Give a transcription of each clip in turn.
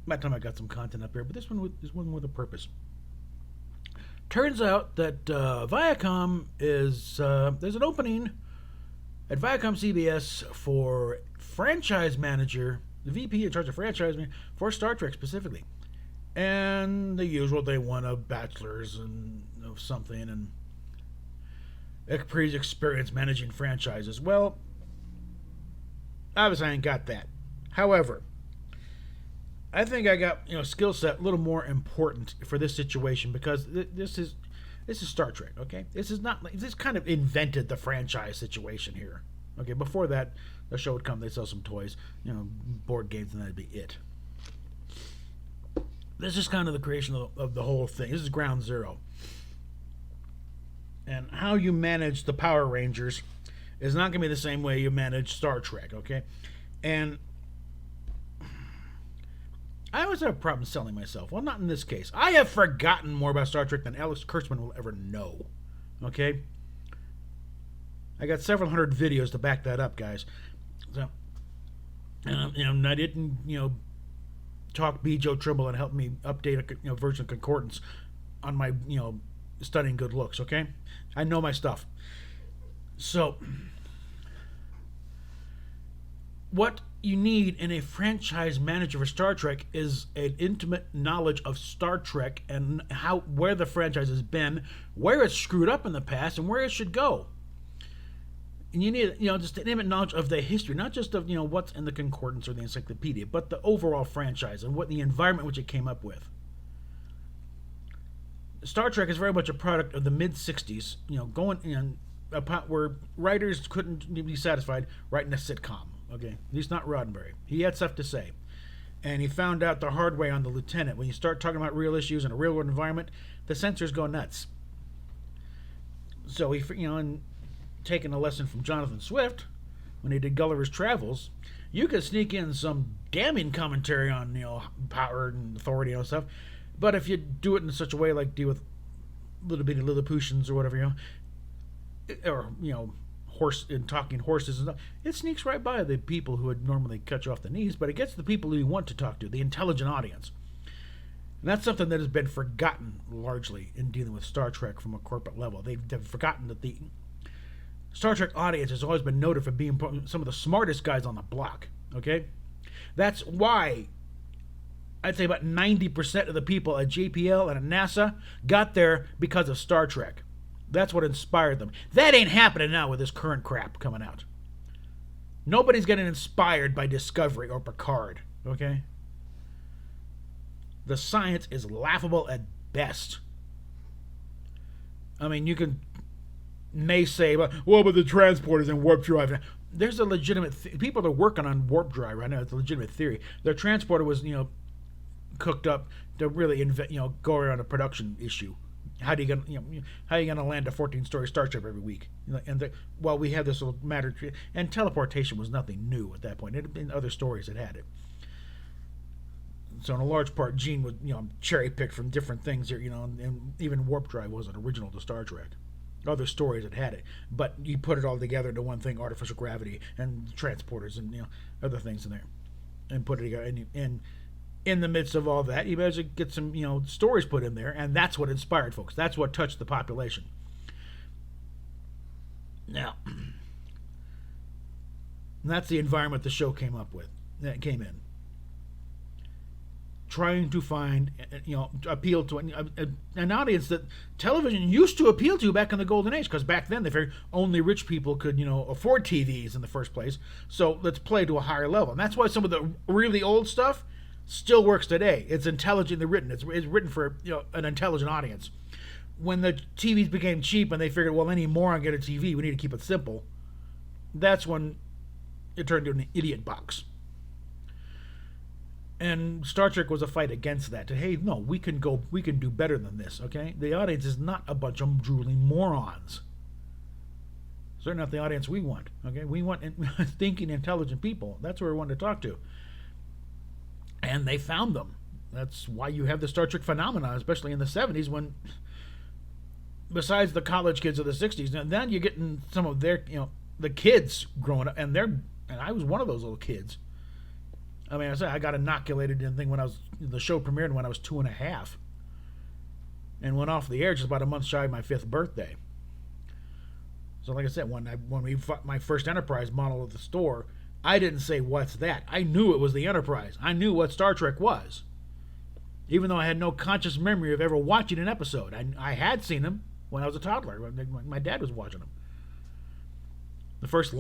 By the time I got some content up here, but this one with a purpose. Turns out that Viacom is there's an opening at Viacom CBS for franchise manager, the VP in charge of franchise for Star Trek specifically. And the usual, they want a bachelor's and of something and a previous experience managing franchises. Well, obviously I ain't got that. However, I think I got skill set a little more important for this situation because this is Star Trek. Okay, this is not this kind of invented the franchise situation here. Okay, before that, the show would come, they sell some toys, board games, and that'd be it. This is kind of the creation of the whole thing. This is ground zero. And how you manage the Power Rangers is not going to be the same way you manage Star Trek, okay? And I always have a problem selling myself. Well, not in this case. I have forgotten more about Star Trek than Alex Kurtzman will ever know, okay? I got several hundred videos to back that up, guys. So, I didn't, talk B. Joe Trimble and help me update a version of Concordance on my, stunning good looks, okay? I know my stuff. So, what you need in a franchise manager for Star Trek is an intimate knowledge of Star Trek and where the franchise has been, where it's screwed up in the past, and where it should go. And you need, just an intimate knowledge of the history, not just of, what's in the concordance or the encyclopedia, but the overall franchise and what the environment which it came up with. Star Trek is very much a product of the mid '60s, going in a pot where writers couldn't be satisfied writing a sitcom. Okay, at least not Roddenberry. He had stuff to say, and he found out the hard way on The Lieutenant. When you start talking about real issues in a real world environment, the censors go nuts. So he, and taking a lesson from Jonathan Swift when he did Gulliver's Travels, you could sneak in some damning commentary on power and authority and stuff, but if you do it in such a way like deal with little bitty Lilliputians or whatever, or horse and talking horses and stuff, it sneaks right by the people who would normally cut you off the knees, but it gets the people who you want to talk to, the intelligent audience. And that's something that has been forgotten largely in dealing with Star Trek from a corporate level. They've forgotten that the Star Trek audience has always been noted for being some of the smartest guys on the block. Okay? That's why I'd say about 90% of the people at JPL and at NASA got there because of Star Trek. That's what inspired them. That ain't happening now with this current crap coming out. Nobody's getting inspired by Discovery or Picard. Okay? The science is laughable at best. I mean, you can say, well, but the transporters and warp drive. There's a legitimate people are working on warp drive right now. It's a legitimate theory. Their transporter was, cooked up to really go around a production issue. How do you get, how are you going to land a 14-story starship every week? And we had this little matter, and teleportation was nothing new at that point. It had been other stories that had it. So in a large part, Gene was, cherry picked from different things here, and even warp drive wasn't original to Star Trek. Other stories that had it, but you put it all together into one thing: artificial gravity and transporters and other things in there, and put it together. And in the midst of all that, you better get some stories put in there, and that's what inspired folks. That's what touched the population. Now, that's the environment the show came up with. That came in. Trying to find, appeal to an audience that television used to appeal to back in the golden age, because back then they figured only rich people could, afford TVs in the first place. So let's play to a higher level, and that's why some of the really old stuff still works today. It's intelligently written. It's written for an intelligent audience. When the TVs became cheap and they figured, well, any moron get a TV, we need to keep it simple. That's when it turned into an idiot box. And Star Trek was a fight against that. Hey, no, we can do better than this, okay? The audience is not a bunch of drooling morons. Certainly not the audience we want, okay? We want thinking, intelligent people. That's who we want to talk to. And they found them. That's why you have the Star Trek phenomenon, especially in the 70s, when, besides the college kids of the 60s, then you're getting some of their, the kids growing up, and I was one of those little kids. I mean, I said I got inoculated in thing when the show premiered when I was 2.5, and went off the air just about a month shy of my 5th birthday. So, like I said, when we fought my first Enterprise model at the store, I didn't say what's that. I knew it was the Enterprise. I knew what Star Trek was, even though I had no conscious memory of ever watching an episode. I had seen them when I was a toddler. My dad was watching them. The first,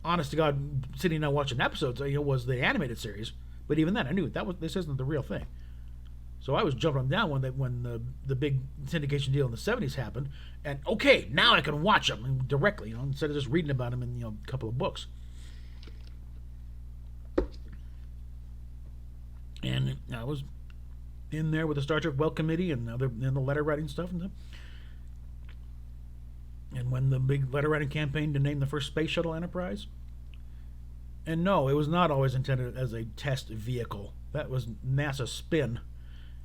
honest to God, sitting down watching episodes, was the animated series. But even then, I knew this isn't the real thing. So I was jumping down when the big syndication deal in the '70s happened, and okay, now I can watch them directly, instead of just reading about them in a couple of books. And I was in there with the Star Trek Well Committee and the letter writing stuff and stuff. And when the big letter writing campaign to name the first space shuttle Enterprise, and no, it was not always intended as a test vehicle. That was NASA's spin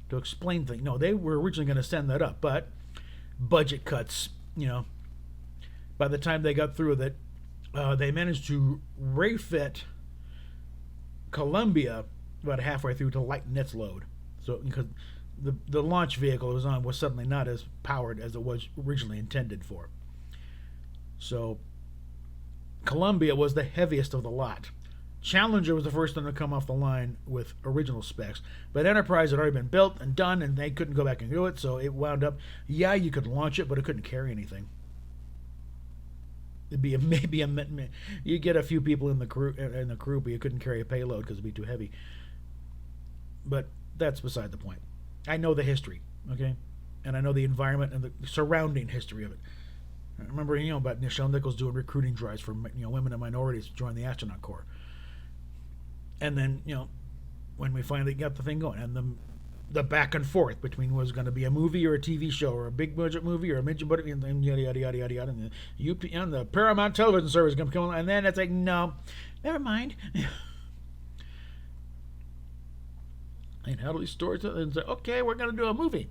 to explain things. No, they were originally going to send that up, but budget cuts, by the time they got through with it, they managed to refit Columbia about halfway through to lighten its load. So because the launch vehicle it was on was suddenly not as powered as it was originally intended for. So Columbia was the heaviest of the lot. Challenger was the first one to come off the line with original specs, but Enterprise had already been built and done, and they couldn't go back and do it, so it wound up, you could launch it, but it couldn't carry anything. It'd be you get a few people in the crew, but you couldn't carry a payload because it'd be too heavy. But that's beside the point. I know the history, okay, and I know the environment and the surrounding history of it. I remember, about Nichelle Nichols doing recruiting drives for women and minorities to join the astronaut corps. And then, when we finally got the thing going, and the back and forth between was going to be a movie or a TV show or a big budget movie or a midget budget, and yada yada yada yada yada, and the Paramount Television service is going to come, and then it's like, no, never mind. And had all these stories and say, okay, we're going to do a movie,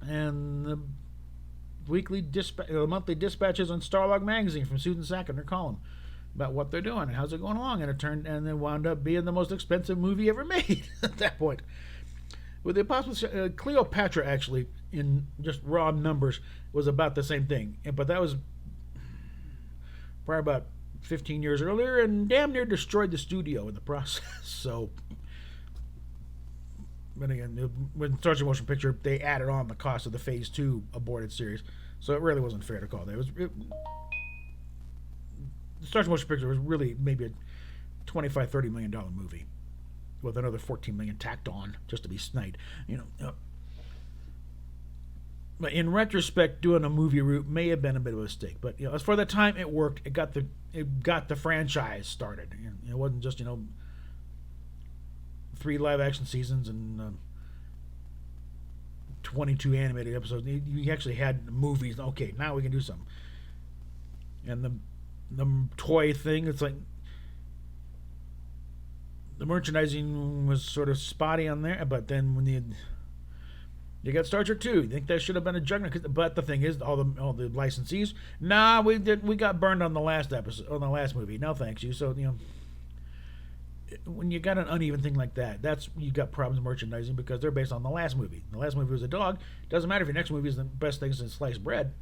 and the monthly dispatches on Starlog magazine from Susan Sack in her column about what they're doing and how's it going along, and it wound up being the most expensive movie ever made at that point. With the Apostles, Cleopatra actually, in just raw numbers, was about the same thing, but that was probably about 15 years earlier, and damn near destroyed the studio in the process. So, but again, when Star Trek Motion Picture, they added on the cost of the Phase 2 aborted series, so it really wasn't fair to call that. The Star Trek Motion Picture was really maybe a $25-30 million movie with another $14 million tacked on just to be snide, But in retrospect, doing a movie route may have been a bit of a mistake. But as for the time it worked, it got the franchise started. It wasn't just 3 live action seasons and 22 animated episodes. You actually had movies. Okay, now we can do something. And the toy thing, it's like the merchandising was sort of spotty on there, but then when you got Star Trek 2, you think that should have been a juggernaut. But the thing is, all the licensees, we got burned on the last episode, on the last movie. No thanks you. So when you got an uneven thing like that, you got problems merchandising because they're based on the last movie. The last movie was a dog. Doesn't matter if your next movie is the best thing since sliced bread.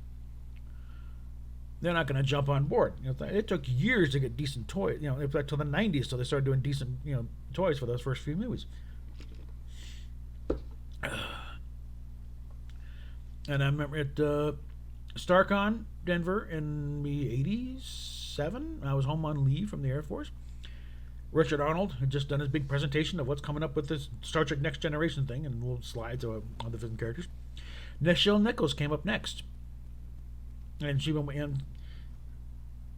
They're not going to jump on board. It took years to get decent toys. It took till the '90s till they started doing decent, toys for those first few movies. And I remember at StarCon Denver in the '87, I was home on leave from the Air Force. Richard Arnold had just done his big presentation of what's coming up with this Star Trek Next Generation thing and little slides of the different characters. Nichelle Nichols came up next. And she went in.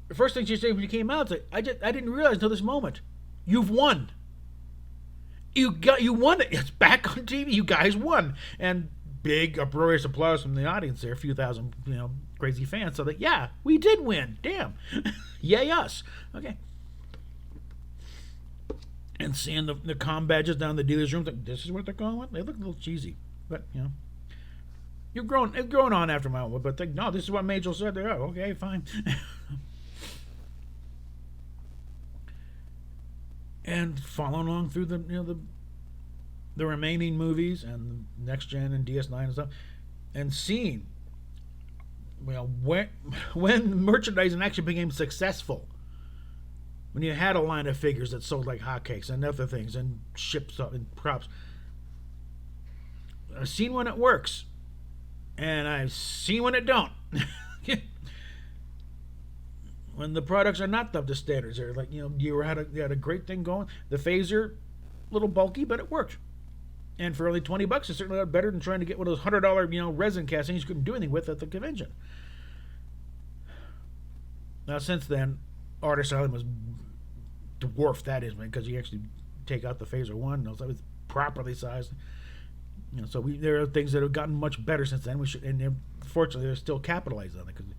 The first thing she said when she came out, like, I didn't realize until this moment, you've won. You won it. It's back on TV. You guys won. And big uproarious applause from the audience there, a few thousand, crazy fans. So that we did win. Damn, yay us. Okay. And seeing the comm badges down the dealer's room, like, this is what they're going with. They look a little cheesy, but You've grown on after my own, but no, this is what Majel said. Oh, okay, fine. and following along through the remaining movies and Next Gen and DS9 and stuff, and seeing when merchandising actually became successful, when you had a line of figures that sold like hotcakes and other things and ships and props. I've seen when it works, and I've seen when it don't. When the products are not up to standards, they're like you had a great thing going. The phaser, a little bulky, but it worked. And for only $20, it's certainly a lot better than trying to get one of those $100 resin castings you couldn't do anything with at the convention. Now since then, Artist Island was dwarfed that is because you actually take out the phaser one, so it's properly sized. So there are things that have gotten much better since then. And fortunately, they're still capitalizing on it because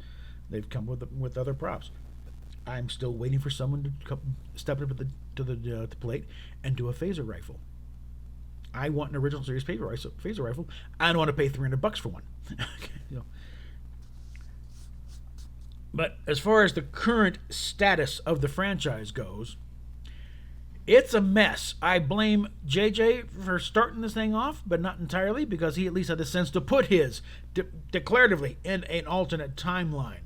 they've come with other props. I'm still waiting for someone to step up to the plate and do a phaser rifle. I want an original series phaser rifle. I don't want to pay $300 for one. But as far as the current status of the franchise goes, it's a mess. I blame JJ for starting this thing off, but not entirely, because he at least had the sense to put his declaratively in an alternate timeline.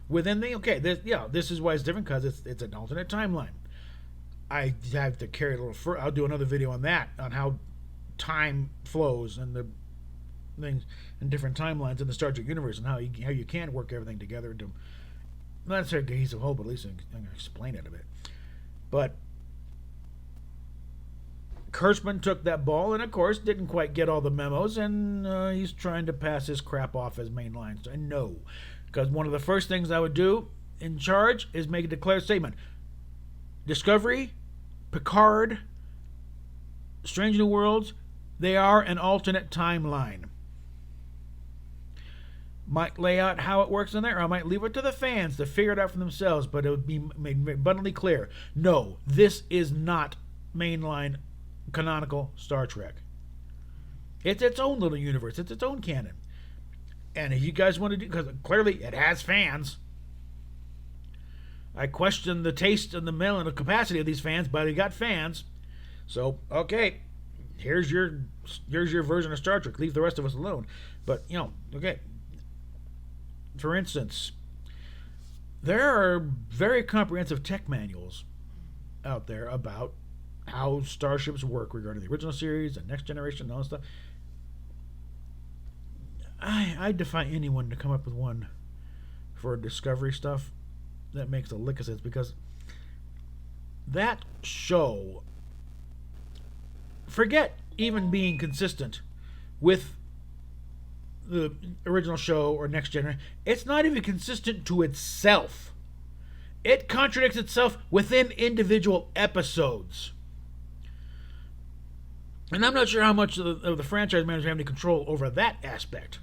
Within this is why it's different, because it's an alternate timeline. I have to carry a little further. I'll do another video on that, on how time flows and the things and different timelines in the Star Trek universe, and how you can work everything together to not necessarily a cohesive whole, but at least I'm going to explain it a bit. But Kurtzman took that ball and, of course, didn't quite get all the memos, and he's trying to pass his crap off as main lines. I know, because one of the first things I would do in charge is make a declared statement. Discovery, Picard, Strange New Worlds, they are an alternate timeline. Might lay out how it works in there, or I might leave it to the fans to figure it out for themselves, but it would be made abundantly clear. No, this is not mainline canonical Star Trek. It's its own little universe. It's its own canon. And if you guys want to do, because clearly it has fans. I question the taste and the mill and the capacity of these fans, but they got fans. So, okay, here's your version of Star Trek. Leave the rest of us alone. But, okay. For instance, there are very comprehensive tech manuals out there about how starships work regarding the original series and Next Generation and all that stuff. I defy anyone to come up with one for Discovery stuff that makes a lick of sense, because that show, forget even being consistent with the original show or Next Generation, it's not even consistent to itself. It contradicts itself within individual episodes. And I'm not sure how much of the franchise managers have any control over that aspect,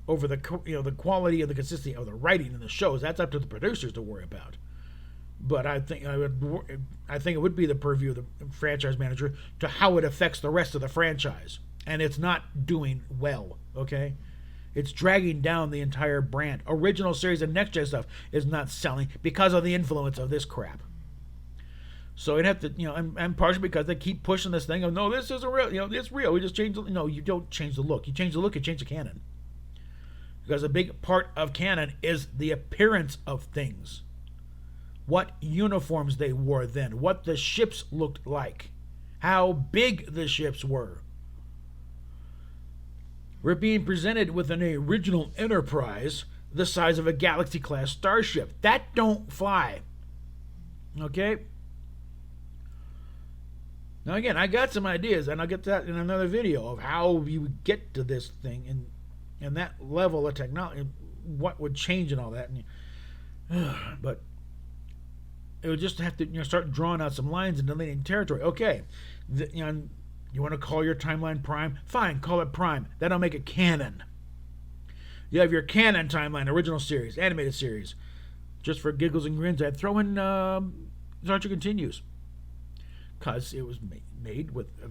over the the quality and the consistency of the writing in the shows. That's up to the producers to worry about. But I think it would be the purview of the franchise manager to how it affects the rest of the franchise, and it's not doing well. Okay, it's dragging down the entire brand. Original series and Next Gen stuff is not selling because of the influence of this crap. So it'd have to, and partially because they keep pushing this thing of, no, this isn't real, it's real. We just change no, you don't change the look. You change the look, you change the canon. Because a big part of canon is the appearance of things. What uniforms they wore then, what the ships looked like, how big the ships were. We're being presented with an original Enterprise the size of a Galaxy-class starship. That don't fly. Okay? Now again, I got some ideas, and I'll get to that in another video, of how you would get to this thing and that level of technology, what would change and all that. But it would just have to start drawing out some lines and delineating territory. Okay, you want to call your timeline Prime? Fine, call it Prime. That'll make it canon. You have your canon timeline, original series, animated series. Just for giggles and grins, I'd throw in Star Trek Continues, because it was made with a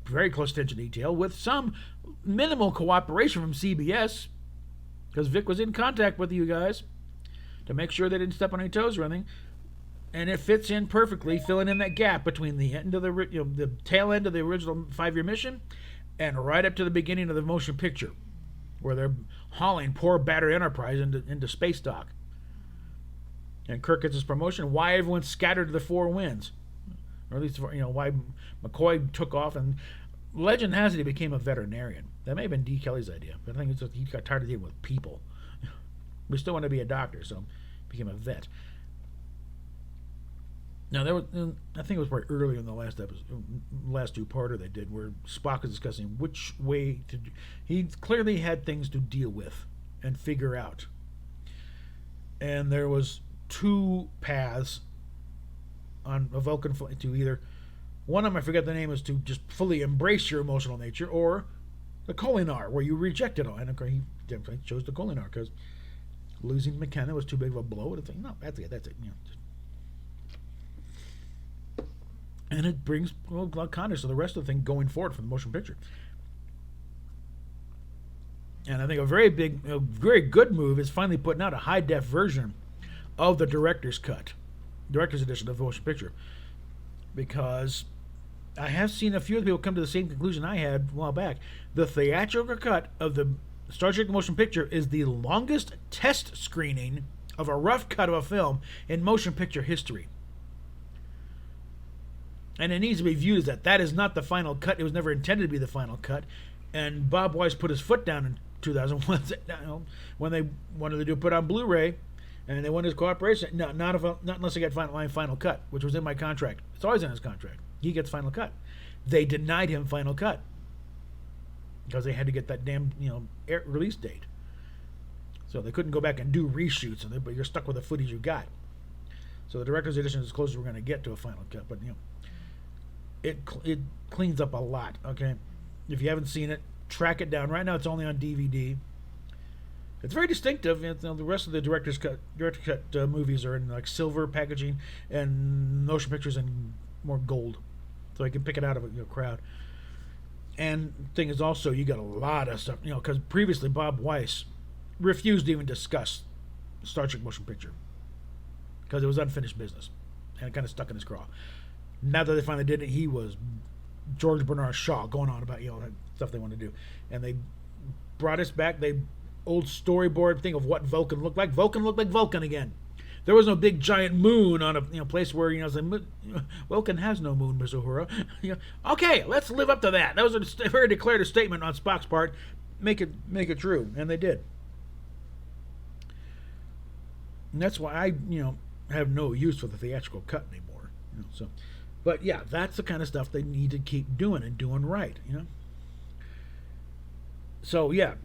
very close attention to detail, with some minimal cooperation from CBS, because Vic was in contact with you guys to make sure they didn't step on any toes or anything. and it fits in perfectly, filling in that gap between the end of the tail end of the original 5-year mission, and right up to the beginning of the motion picture, where they're hauling poor battered Enterprise into space dock. And Kirk gets his promotion. Why everyone's scattered to the four winds, or at least why McCoy took off. And legend has it he became a veterinarian. That may have been D. Kelly's idea, but I think it's just he got tired of dealing with people. We still want to be a doctor, so he became a vet. Now there was, I think it was probably earlier in the last episode, last two-parter they did, where Spock was discussing which way to do. He clearly had things to deal with and figure out, and there was two paths on a Vulcan flight to either one of them, I forget the name, is to just fully embrace your emotional nature, or the Kolinar, where you reject it all. And he definitely chose the Kolinar because losing McKenna was too big of a blow. And it's like, no, that's it. And it brings a lot of context to the rest of the thing going forward from the motion picture. And I think a very good move is finally putting out a high-def version of the director's edition of the motion picture. Because I have seen a few of the people come to the same conclusion I had a while back. The theatrical cut of the Star Trek motion picture is the longest test screening of a rough cut of a film in motion picture history. And it needs to be viewed as that. That is not the final cut. It was never intended to be the final cut. And Bob Weiss put his foot down in 2001 when they wanted to put on Blu-ray, and they wanted his cooperation. No, not unless I get my final cut, which was in my contract. It's always in his contract. He gets final cut. They denied him final cut because they had to get that damn release date. So they couldn't go back and do reshoots, but you're stuck with the footage you got. So the director's edition is as close as we're going to get to a final cut, but it cleans up a lot. Okay, if you haven't seen it, track it down. Right now, it's only on DVD. It's very distinctive. The rest of the director's cut movies are in like silver packaging, and motion pictures in more gold, so I can pick it out of a crowd. And the thing is also, you got a lot of stuff, because previously Bob Weiss refused to even discuss Star Trek motion picture because it was unfinished business, and it kind of stuck in his craw. Now that they finally did it, he was George Bernard Shaw going on about that stuff they want to do, and they brought us back. They old storyboard thing of what Vulcan looked like. Vulcan looked like Vulcan again. There was no big giant moon on a place where Vulcan has no moon, Mr. Uhura. Okay, let's live up to that. That was a very declarative statement on Spock's part. Make it true, and they did. And that's why I have no use for the theatrical cut anymore. So, but yeah, that's the kind of stuff they need to keep doing and doing right. So yeah,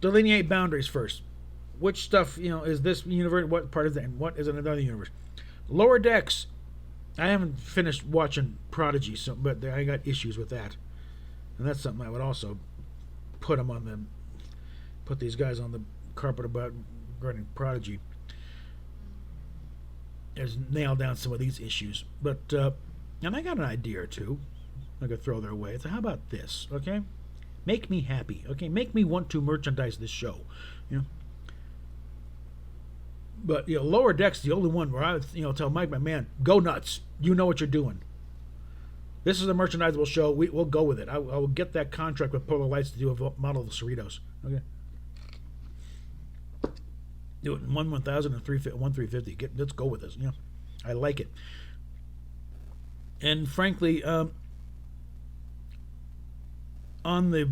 delineate boundaries first. Which stuff is this universe? What part is that? And what is another universe? Lower Decks. I haven't finished watching Prodigy, but I got issues with that, and that's something I would also put these guys on the carpet about regarding Prodigy. Is nail down some of these issues, but and I got an idea or two I could throw their way. So how about this? Okay, make me happy. Okay, make me want to merchandise this show. But Lower Decks the only one where I would tell Mike, my man, go nuts. You know what you're doing. This is a merchandisable show. We'll go with it. I will get that contract with Polar Lights to do a model of the Cerritos. Okay. Do it in 1/1000 and 350. Let's go with this. I like it. And frankly, on the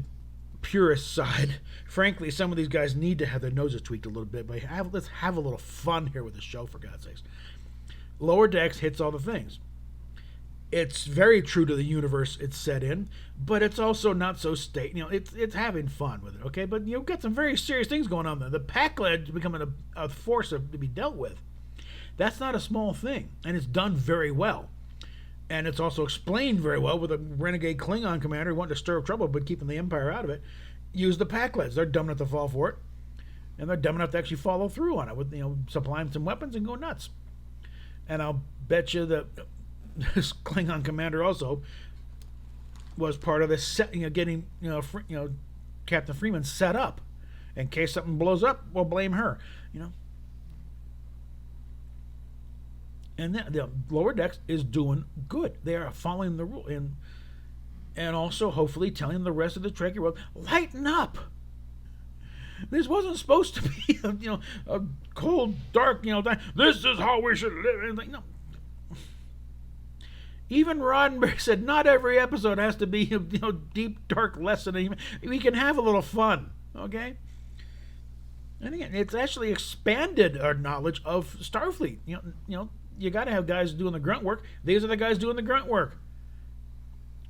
purist side, frankly, some of these guys need to have their noses tweaked a little bit. But let's have a little fun here with the show, for God's sakes. Lower Decks hits all the things. It's very true to the universe it's set in, but it's also not so it's having fun with it, okay? But you've got some very serious things going on there. The Pakled becoming a force to be dealt with. That's not a small thing, and it's done very well. And it's also explained very well with a renegade Klingon commander who wanted to stir up trouble but keeping the Empire out of it. Use the Pakleds. They're dumb enough to fall for it, and they're dumb enough to actually follow through on it with supplying some weapons and go nuts. And I'll bet you that this Klingon commander also was part of this getting Captain Freeman set up in case something blows up. We'll blame her. And the Lower Decks is doing good. They are following the rule, and also hopefully telling the rest of the Trekkie world, lighten up. This wasn't supposed to be, a cold, dark, this is how we should live. And like, no. Even Roddenberry said not every episode has to be, deep, dark lesson. We can have a little fun, okay? And again, it's actually expanded our knowledge of Starfleet. You got to have guys doing the grunt work. These are the guys doing the grunt work.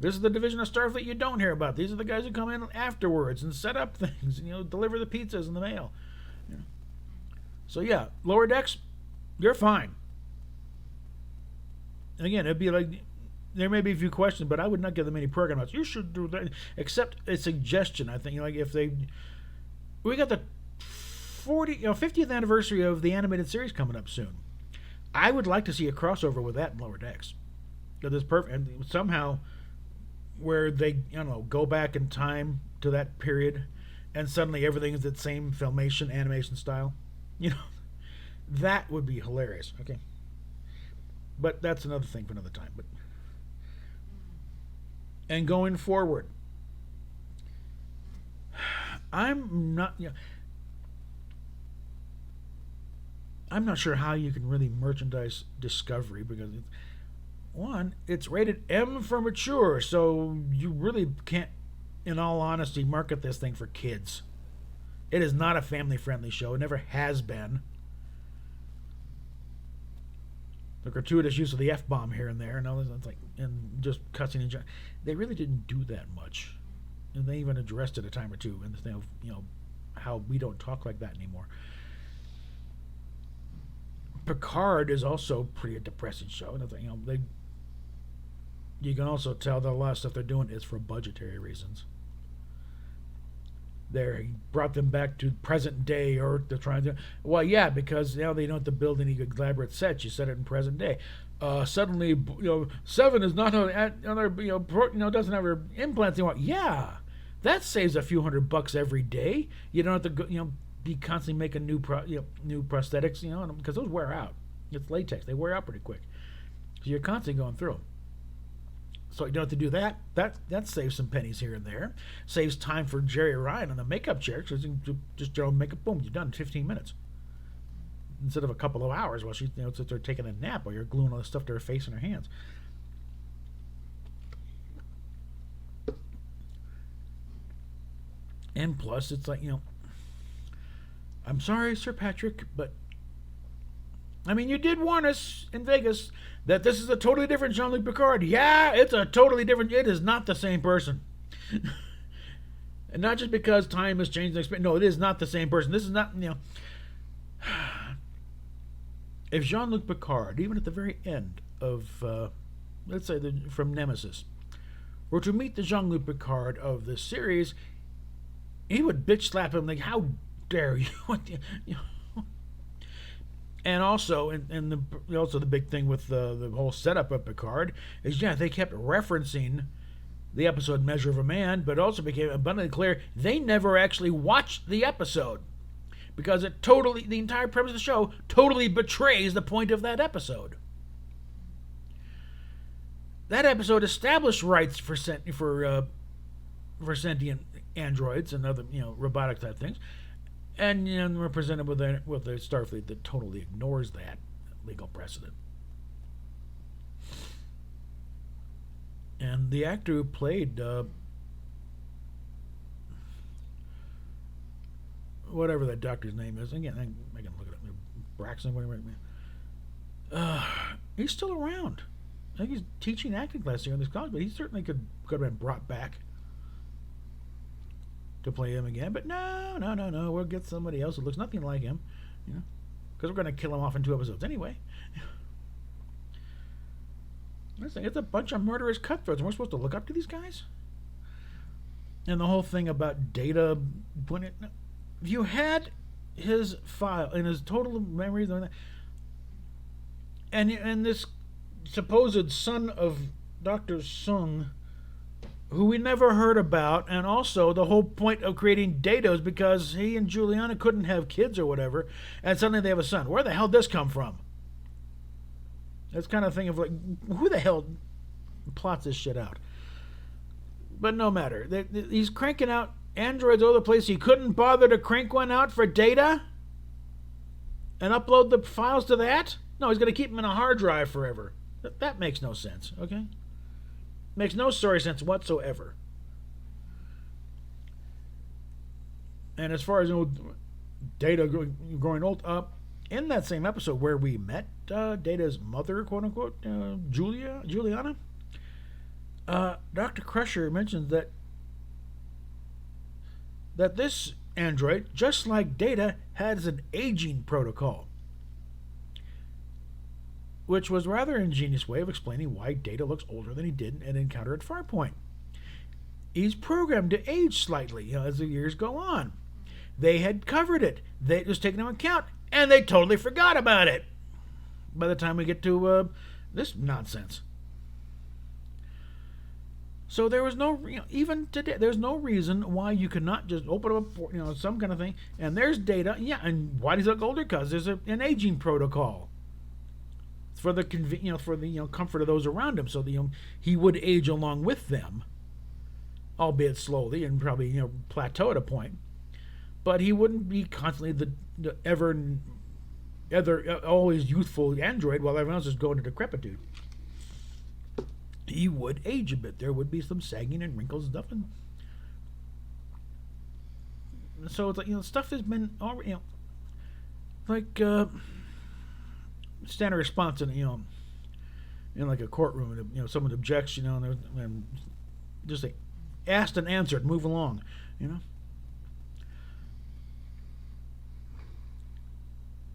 This is the division of Starfleet you don't hear about. These are the guys who come in afterwards and set up things, and, deliver the pizzas in the mail. So yeah, Lower Decks, you're fine. And again, it'd be like, there may be a few questions, but I would not give them any program notes. You should do that, except a suggestion. I think, like, if we got the 50th anniversary of the animated series coming up soon. I would like to see a crossover with that in Lower Decks. That's perfect, and somehow where they, go back in time to that period, and suddenly everything is that same filmation, animation style. That would be hilarious. Okay, but that's another thing for another time. And going forward, I'm not sure how you can really merchandise Discovery, because it's rated M for mature, so you really can't, in all honesty, market this thing for kids. It is not a family-friendly show. It never has been. The gratuitous use of the F-bomb here and there, and just cussing each other. They really didn't do that much. And they even addressed it a time or two in the thing of, how we don't talk like that anymore. Picard is also a pretty depressing show. You can also tell that a lot of stuff they're doing is for budgetary reasons. He brought them back to present day Earth to try and do. Well, yeah, because now they don't have to build any elaborate sets. You set it in present day. Suddenly, Seven is not another, doesn't have her implants anymore. Yeah, that saves a few $100 every day. You don't have to go, be constantly making new prosthetics, because those wear out. It's latex; they wear out pretty quick. So you're constantly going through them. So you don't have to do that. That saves some pennies here and there. Saves time for Jerry Ryan on the makeup chair. Just makeup, boom, you're done in 15 minutes. Instead of a couple of hours while she's sits there taking a nap while you're gluing all this stuff to her face and her hands. And plus, it's like, I'm sorry, Sir Patrick, but you did warn us in Vegas that this is a totally different Jean-Luc Picard. Yeah, it's a totally different. It is not the same person. And not just because time has changed. No, it is not the same person. This is not, If Jean-Luc Picard, even at the very end of, let's say, from Nemesis, were to meet the Jean-Luc Picard of this series, he would bitch slap him like, how dare you? And also, also the big thing with the whole setup of Picard is, they kept referencing the episode Measure of a Man, but also became abundantly clear they never actually watched the episode, because the entire premise of the show totally betrays the point of that episode. That episode established rights for sentient androids and other robotic type things. And we're presented with a Starfleet that totally ignores that legal precedent. And the actor who played whatever that doctor's name is, again, I can look it up. Braxton, whatever. He's still around. I think he's teaching acting class here in this college, but he certainly could have been brought back to play him again. But no, we'll get somebody else who looks nothing like him, because we're going to kill him off in 2 episodes anyway. It's a bunch of murderous cutthroats, and we're supposed to look up to these guys? And the whole thing about Data, if you had his file and his total memories, and this supposed son of Dr. Sung, who we never heard about, and also the whole point of creating Data is because he and Juliana couldn't have kids or whatever, and suddenly they have a son. Where the hell did this come from? It's kind of thing of like, who the hell plots this shit out? But no matter. He's cranking out androids all over the place. He couldn't bother to crank one out for Data and upload the files to that? No, he's going to keep them in a hard drive forever. That makes no sense, okay? Makes no story sense whatsoever. And as far as Data growing old, in that same episode where we met Data's mother, quote unquote, Juliana, Dr. Crusher mentions that this android, just like Data, has an aging protocol, which was a rather ingenious way of explaining why Data looks older than he did at Encounter at Farpoint. He's programmed to age slightly as the years go on. They had covered it. It was taken into account, and they totally forgot about it by the time we get to this nonsense. So there was no, even today, there's no reason why you could not just open up, some kind of thing, and there's Data. Yeah, and why does he look older? Because there's an aging protocol for the comfort of those around him, so he would age along with them, albeit slowly and probably plateau at a point. But he wouldn't be constantly the always youthful android while everyone else is going to decrepitude. He would age a bit. There would be some sagging and wrinkles and stuff. And so it's like, stuff has been already, standard response in like a courtroom, and someone objects, and just like asked and answered, move along,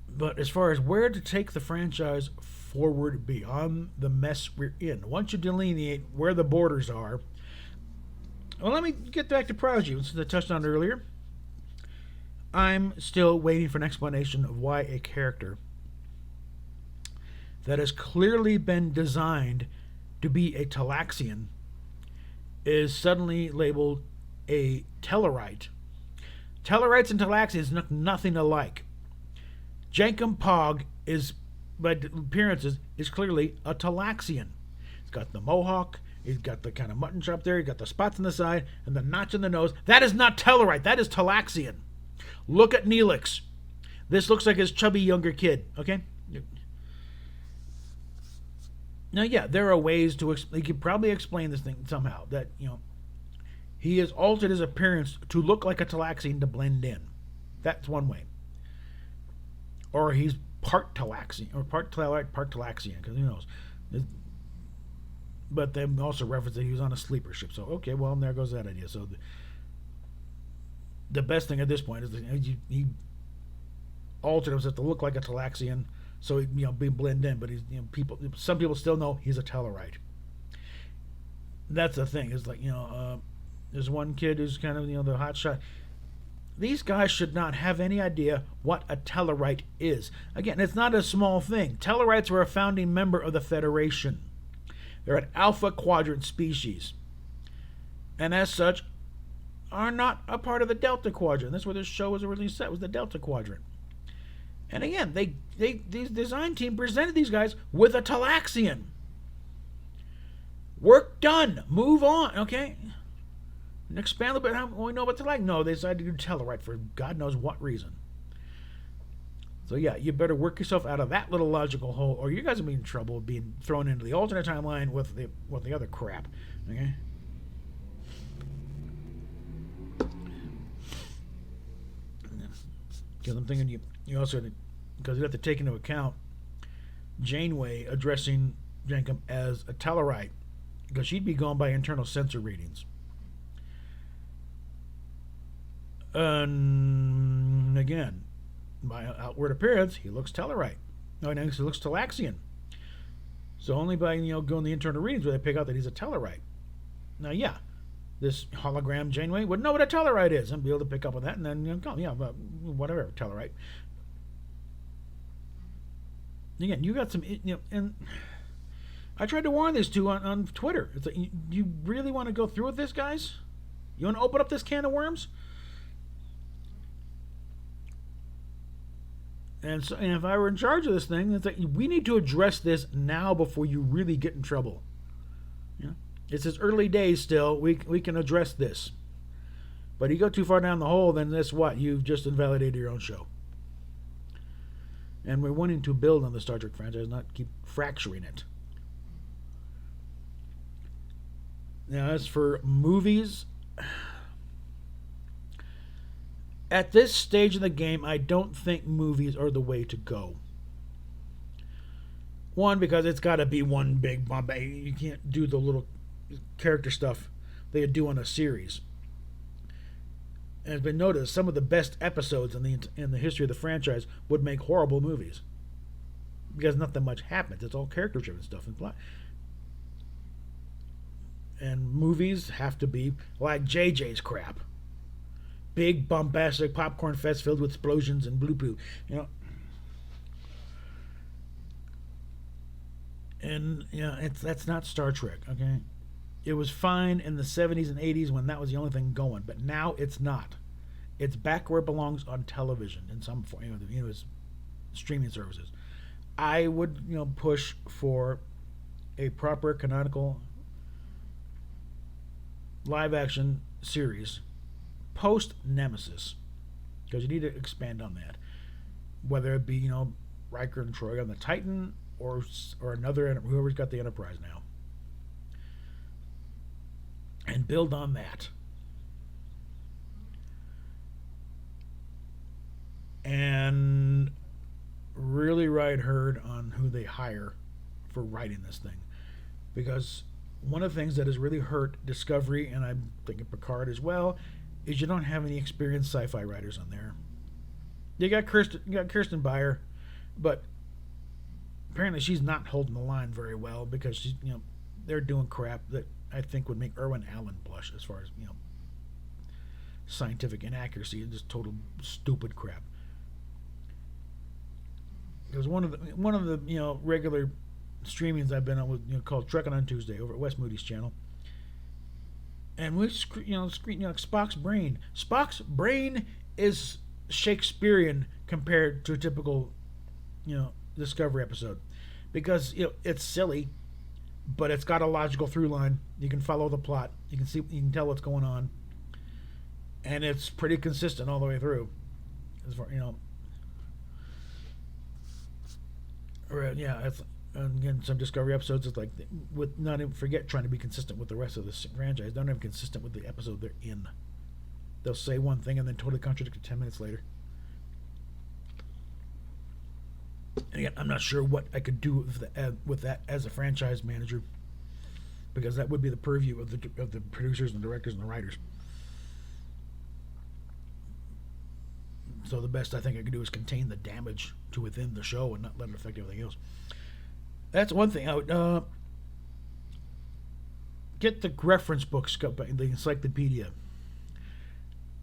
But as far as where to take the franchise forward beyond the mess we're in, once you delineate where the borders are, well, let me get back to Prodigy, since I touched on it earlier. I'm still waiting for an explanation of why a character that has clearly been designed to be a Talaxian is suddenly labeled a Tellarite. Tellarites and Talaxians look nothing alike. Jankum Pog is, by appearances, is clearly a Talaxian. He's got the mohawk, he's got the kind of mutton chop there, he's got the spots on the side, and the notch in the nose. That is not Tellarite, that is Talaxian. Look at Neelix. This looks like his chubby younger kid, okay? Now, yeah, there are ways to, you could probably explain this thing somehow, that, he has altered his appearance to look like a Talaxian to blend in. That's one way. Or he's part Talaxian, or part Tellarite, part Talaxian, because who knows. But they also reference that he was on a sleeper ship. So, okay, well, there goes that idea. So the best thing at this point is that he altered himself to look like a Talaxian, so he be blend in. But he's some people still know he's a Tellarite. That's the thing. Is like there's one kid who's kind of the hot shot. These guys should not have any idea what a Tellarite is. Again, it's not a small thing. Tellarites were a founding member of the Federation. They're an Alpha Quadrant species, and as such, are not a part of the Delta Quadrant. That's where this show was originally set, was the Delta Quadrant. And again, these design team presented these guys with a Talaxian. Work done. Move on. Okay. And expand a little bit how we know what they're like. No, they decided to do Tellarite for God knows what reason. So yeah, you better work yourself out of that little logical hole, or you guys will be in trouble being thrown into the alternate timeline with the other crap. Okay. Because I'm thinking you also, because you have to take into account Janeway addressing Jankum as a Tellarite, because she'd be going by internal sensor readings. And again, by outward appearance, he looks Tellarite. No, he looks Talaxian. So only by going the internal readings will they pick out that he's a Tellarite. Now, yeah, this hologram Janeway would know what a Tellarite is and be able to pick up on that, and then go, yeah, whatever, Tellarite. Again, you got some, and I tried to warn these two on Twitter. It's like, you really want to go through with this, guys? You want to open up this can of worms? And if I were in charge of this thing, it's like we need to address this now before you really get in trouble. You know, it's his early days still. We can address this. But you go too far down the hole, then that's what you've just invalidated your own show. And we're wanting to build on the Star Trek franchise, not keep fracturing it. Now, as for movies, at this stage of the game, I don't think movies are the way to go. One, because it's got to be one big bump. You can't do the little character stuff they do on a series. And it's been noticed some of the best episodes in the history of the franchise would make horrible movies because nothing much happens. It's all character driven stuff and plot. And movies have to be like JJ's crap. Big bombastic popcorn fest filled with explosions and blue poo. You know. And that's not Star Trek, okay? It was fine in the 70s and 80s when that was the only thing going, but now it's not. It's back where it belongs on television in some form, it's streaming services. I would, push for a proper canonical live action series post Nemesis, because you need to expand on that. Whether it be, Riker and Troy on the Titan or another, whoever's got the Enterprise now. And build on that. And really ride herd on who they hire for writing this thing. Because one of the things that has really hurt Discovery, and I'm thinking Picard as well, is you don't have any experienced sci-fi writers on there. You got Kirsten Beyer, but apparently she's not holding the line very well because she's, they're doing crap that I think would make Irwin Allen blush as far as, scientific inaccuracy and just total stupid crap. Because one of the regular streamings I've been on was called Trekking on Tuesday over at Wes Moody's channel, and we Spock's brain. Spock's brain is Shakespearean compared to a typical Discovery episode, because it's silly, but it's got a logical through line. You can follow the plot. You can tell what's going on, and it's pretty consistent all the way through. As far it's again some Discovery episodes. It's like with not even forget trying to be consistent with the rest of the franchise. They're not even consistent with the episode they're in. They'll say one thing and then totally contradict it 10 minutes later. And again, I'm not sure what I could do with that as a franchise manager, because that would be the purview of the producers and the directors and the writers. So the best I think I could do is contain the damage to within the show and not let it affect everything else. That's one thing. I would get the reference books, the encyclopedia,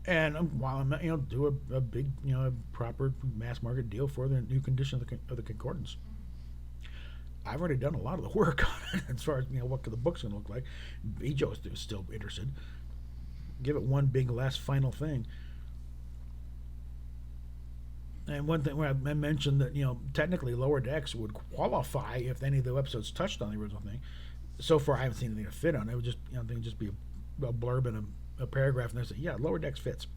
and while I'm not, do a big, a proper mass market deal for the new condition of the Concordance. I've already done a lot of the work on it as far as what the book's going to look like. Bijo is still interested. Give it one big last final thing. And one thing where I mentioned that technically Lower Decks would qualify if any of the episodes touched on the original thing. So far, I haven't seen anything to fit on it. It would just they just be a blurb and a paragraph, and they say, yeah, Lower Decks fits.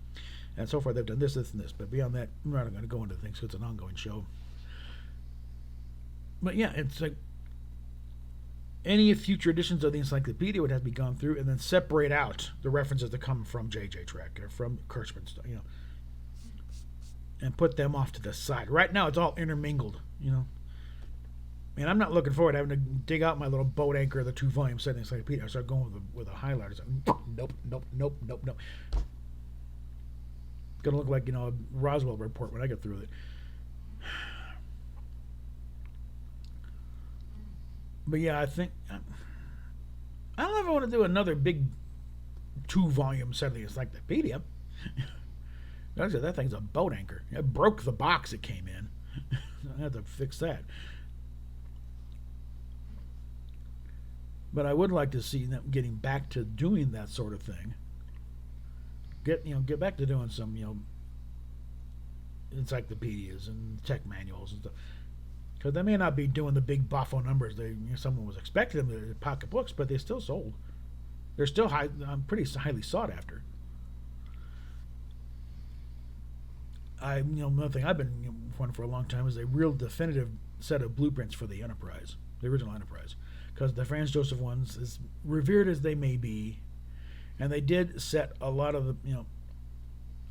And so far, they've done this, this, and this. But beyond that, I'm not going to go into things because it's an ongoing show. But yeah, it's like any future editions of the encyclopedia would have to be gone through and then separate out the references that come from JJ Trek or from Kurtzman stuff, and put them off to the side. Right now, it's all intermingled, And I'm not looking forward to having to dig out my little boat anchor of the 2-volume set encyclopedia. I start going with a highlighter. Nope. Gonna look like a Roswell report when I get through with it. But yeah, I think I don't know if I want to do another big 2-volume set of the encyclopedia. Like I said, that thing's a boat anchor. It broke the box it came in. I had to fix that. But I would like to see them getting back to doing that sort of thing. Get back to doing some encyclopedias and tech manuals and stuff. Because they may not be doing the big boffo numbers someone was expecting them to pocket books, but they still sold. They're still pretty highly sought after. Another thing I've been wanting for a long time is a real definitive set of blueprints for the Enterprise, the original Enterprise, because the Franz Joseph ones, as revered as they may be, and they did set a lot of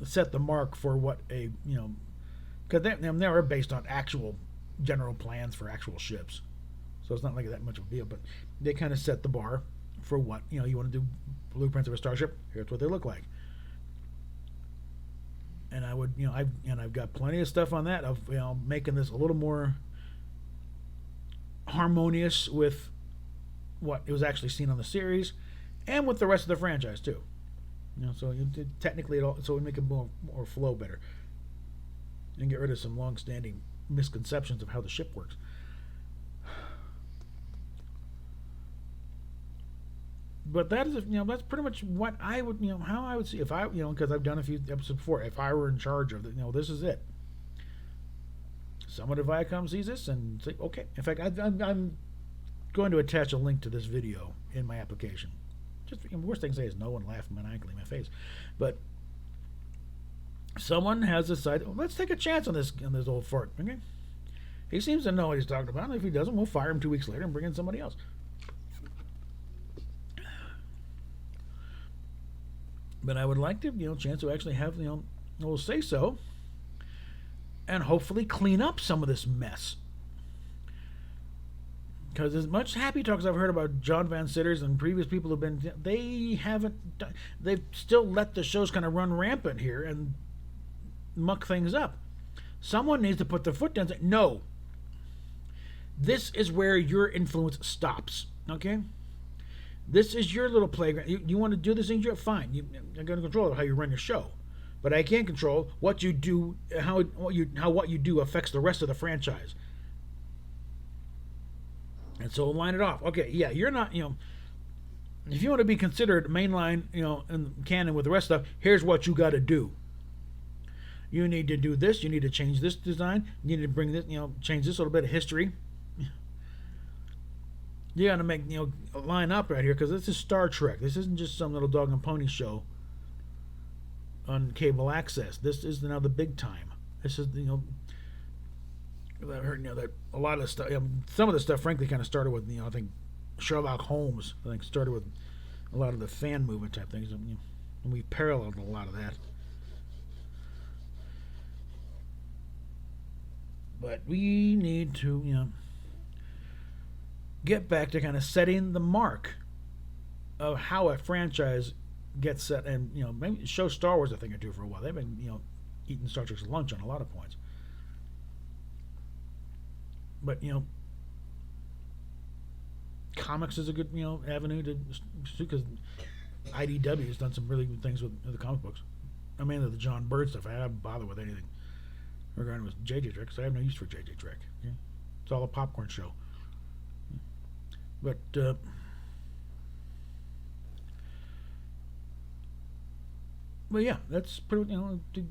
set the mark for what because they were based on actual general plans for actual ships, so it's not like that much of a deal. But they kind of set the bar for what you want to do. Blueprints of a starship. Here's what they look like. And I would, I've got plenty of stuff on that of making this a little more harmonious with what it was actually seen on the series, and with the rest of the franchise too. So technically, so we make it more flow better, and get rid of some long-standing misconceptions of how the ship works. But that is, that's pretty much what I would, how I would see if I, because I've done a few episodes before. If I were in charge of this is it. Someone at Viacom sees this and say, okay. In fact, I'm going to attach a link to this video in my application. Just the worst thing to say is no one laughed maniacally in my face, but someone has decided, let's take a chance on this old fart. Okay, he seems to know what he's talking about. And if he doesn't, we'll fire him 2 weeks later and bring in somebody else. But I would like to, chance to actually have, we'll say so, and hopefully clean up some of this mess. Because as much happy talk as I've heard about John Van Citters and previous people who've been, they've still let the shows kind of run rampant here and muck things up. Someone needs to put their foot down and say, no, this is where your influence stops, okay? This is your little playground. You want to do this thing, fine. I'm going to control how you run your show, but I can't control what you do, how what you do affects the rest of the franchise. And so line it off. Okay, yeah, you're not, if you want to be considered mainline, in canon with the rest of stuff, here's what you got to do. You need to do this. You need to change this design. You need to bring this, change this little bit of history. You got to make, line up right here, because this is Star Trek. This isn't just some little dog and pony show on cable access. This is now the big time. This is, I've heard, that a lot of stuff, some of the stuff, frankly, kind of started with, I think Sherlock Holmes, started with a lot of the fan movement type things, and we paralleled a lot of that. But we need to, get back to kind of setting the mark of how a franchise gets set, and maybe show Star Wars a thing or two for a while. They've been eating Star Trek's lunch on a lot of points, but comics is a good avenue to, because IDW has done some really good things with the comic books. I mean, the John Byrne stuff, I haven't bothered with anything regarding with JJ Trek, because I have no use for JJ Trek. Okay? It's all a popcorn show. But yeah, that's pretty. To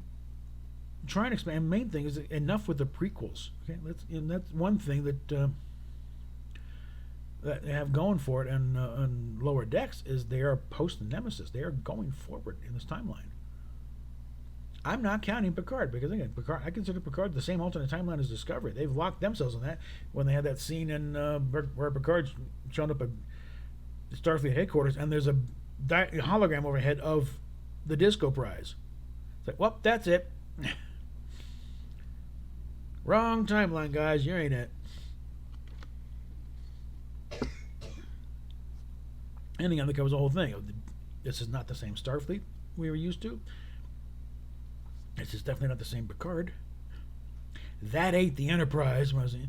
try and expand. Main thing is enough with the prequels. Okay, that's one thing that that they have going for it, and on Lower Decks is they are post Nemesis. They are going forward in this timeline. I'm not counting Picard, because again, I consider Picard the same alternate timeline as Discovery. They've locked themselves in that when they had that scene in where Picard showed up at Starfleet headquarters, and there's a hologram overhead of the Disco Prize. It's like, well, that's it. Wrong timeline, guys. You ain't it. And again, that was the whole thing. This is not the same Starfleet we were used to. This is definitely not the same Picard. That ain't the Enterprise, was it?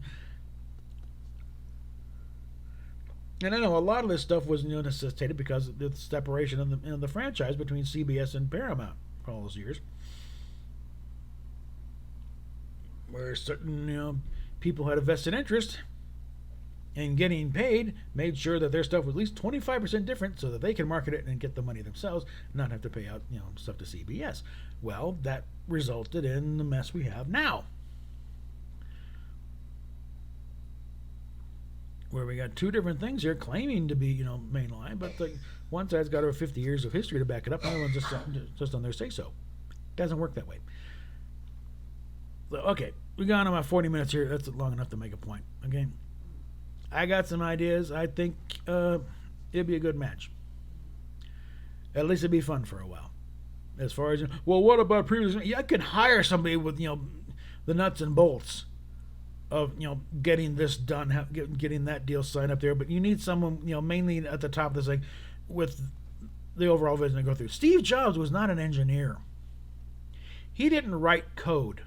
And I know a lot of this stuff was necessitated because of the separation in the franchise between CBS and Paramount for all those years, where certain people had a vested interest and getting paid made sure that their stuff was at least 25% different so that they can market it and get the money themselves, not have to pay out, stuff to CBS. Well, that resulted in the mess we have now, where we got two different things here claiming to be, mainline, but the one side's got over 50 years of history to back it up, and the other one's just on their say-so. Doesn't work that way. So, okay, we got on about 40 minutes here. That's long enough to make a point. Okay, I got some ideas. I think it'd be a good match. At least it'd be fun for a while. As far as, well, what about previous? Yeah, I could hire somebody with the nuts and bolts of getting this done, getting that deal signed up there. But you need someone mainly at the top of this thing with the overall vision to go through. Steve Jobs was not an engineer. He didn't write code.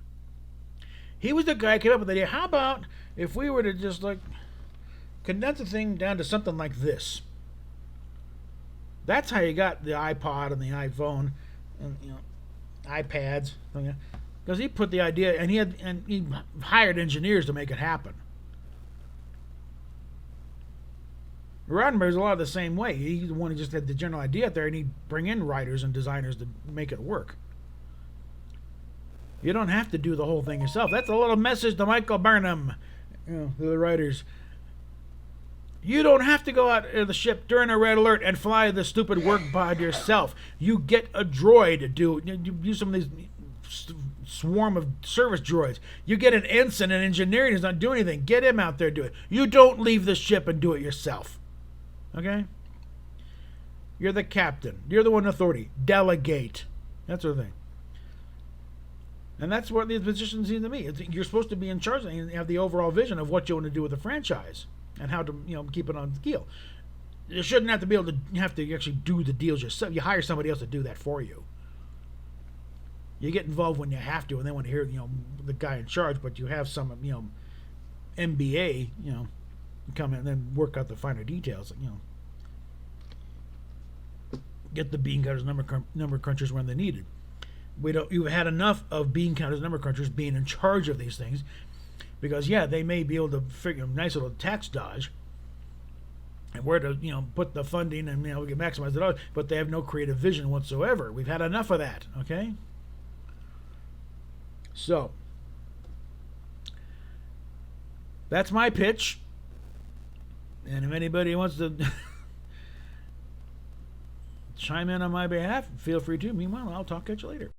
He was the guy who came up with the idea. How about if we were to just condense the thing down to something like this? That's how you got the iPod and the iPhone and iPads. Because he put the idea, and he hired engineers to make it happen. Roddenberry's a lot of the same way. He's the one who just had the general idea out there, and he'd bring in writers and designers to make it work. You don't have to do the whole thing yourself. That's a little message to Michael Burnham, to the writers. You don't have to go out of the ship during a red alert and fly the stupid work pod yourself. You get a droid to do some of these swarm of service droids. You get an ensign in engineering who's not doing anything. Get him out there, do it. You don't leave the ship and do it yourself. Okay? You're the captain. You're the one in authority. Delegate. That sort of thing. And that's what these positions seem to me. You're supposed to be in charge and have the overall vision of what you want to do with the franchise and how to keep it on the keel. You shouldn't have to be able to actually do the deals yourself. You hire somebody else to do that for you. You get involved when you have to, and they want to hear the guy in charge. But you have some MBA come in and then work out the finer details. Get the bean counters, number crunchers when they're needed. You've had enough of bean counters, number crunchers being in charge of these things, because they may be able to figure a nice little tax dodge and where to put the funding and we can maximize it all, but they have no creative vision whatsoever. We've had enough of that. Okay, so that's my pitch, and if anybody wants to chime in on my behalf, feel free to. Meanwhile, I'll talk at you later.